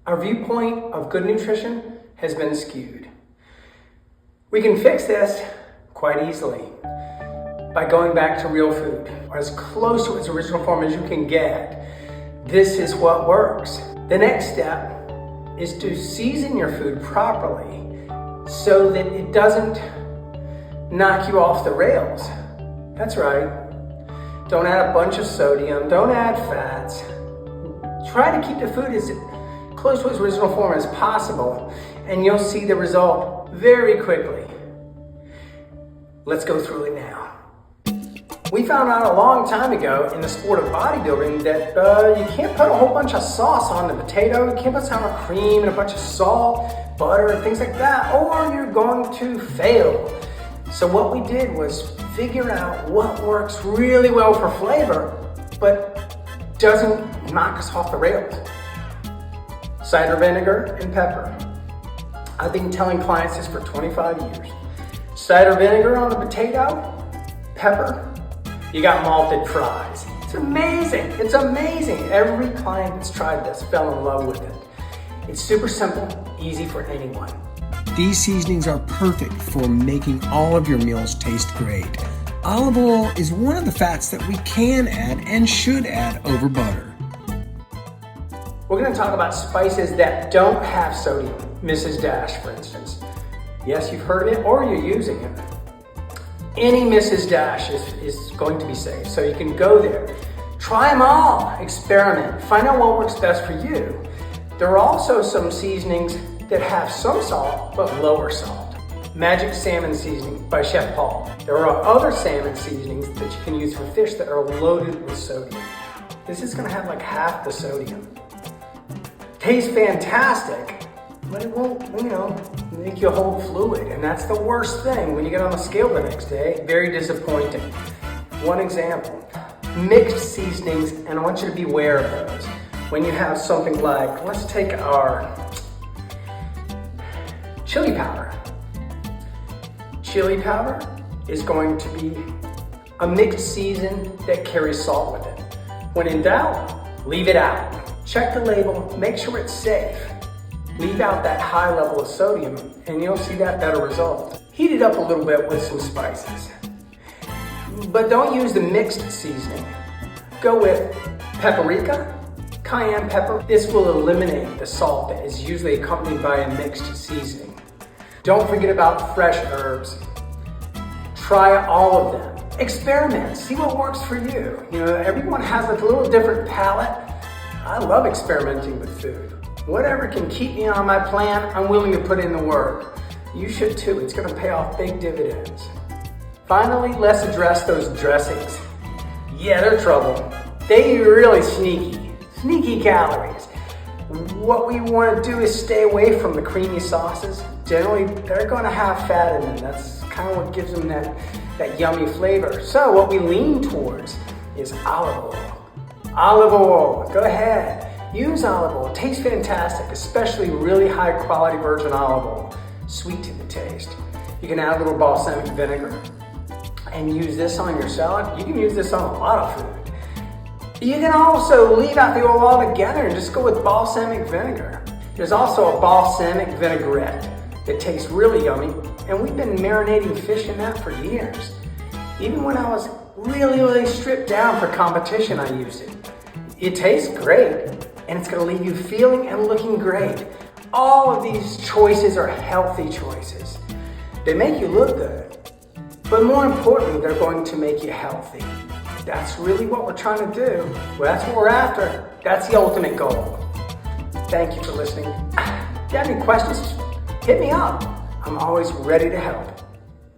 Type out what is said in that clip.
Our viewpoint of good nutrition has been skewed. We can fix this quite easily by going back to real food, or as close to its original form as you can get. This is what works. The next step is to season your food properly so that it doesn't knock you off the rails. That's right. Don't add a bunch of sodium, don't add fats. Try to keep the food as close to its original form as possible, and you'll see the result very quickly. Let's go through it now. We found out a long time ago in the sport of bodybuilding that you can't put a whole bunch of sauce on the potato, you can't put sour cream and a bunch of salt, butter, and things like that, or you're going to fail. So what we did was figure out what works really well for flavor, but doesn't knock us off the rails. Cider vinegar and pepper. I've been telling clients this for 25 years. Cider vinegar on the potato, pepper, you got malted fries. It's amazing, it's amazing. Every client that's tried this fell in love with it. It's super simple, easy for anyone. These seasonings are perfect for making all of your meals taste great. Olive oil is one of the fats that we can add and should add over butter. We're going to talk about spices that don't have sodium. Mrs. Dash, for instance. Yes, you've heard of it or you're using it. Any Mrs. Dash is going to be safe, so you can go there. Try them all, experiment, find out what works best for you. There are also some seasonings that have some salt, but lower salt. Magic Salmon Seasoning by Chef Paul. There are other salmon seasonings that you can use for fish that are loaded with sodium. This is going to have like half the sodium. Tastes fantastic, but it won't, make you hold fluid. And that's the worst thing when you get on the scale the next day. Very disappointing. One example, mixed seasonings, and I want you to be aware of those. When you have something like, let's take our chili powder. Chili powder is going to be a mixed season that carries salt with it. When in doubt, leave it out. Check the label, make sure it's safe. Leave out that high level of sodium and you'll see that better result. Heat it up a little bit with some spices. But don't use the mixed seasoning. Go with paprika, cayenne pepper. This will eliminate the salt that is usually accompanied by a mixed seasoning. Don't forget about fresh herbs. Try all of them. Experiment, see what works for you. Everyone has a little different palate. I love experimenting with food. Whatever can keep me on my plan, I'm willing to put in the work. You should too, it's gonna pay off big dividends. Finally, let's address those dressings. Yeah, they're trouble. They're really sneaky calories. What we wanna do is stay away from the creamy sauces. Generally, they're gonna have fat in them. That's kind of what gives them that yummy flavor. So what we lean towards is olive oil. Olive oil, go ahead. Use olive oil, it tastes fantastic, especially really high quality virgin olive oil. Sweet to the taste. You can add a little balsamic vinegar and use this on your salad. You can use this on a lot of food. You can also leave out the oil altogether and just go with balsamic vinegar. There's also a balsamic vinaigrette that tastes really yummy, and we've been marinating fish in that for years. Even when I was really stripped down for competition, I used it. It tastes great, and it's gonna leave you feeling and looking great. All of these choices are healthy choices. They make you look good, but more importantly, they're going to make you healthy. That's really what we're trying to do. Well, that's what we're after. That's the ultimate goal. Thank you for listening. If you have any questions, hit me up. I'm always ready to help.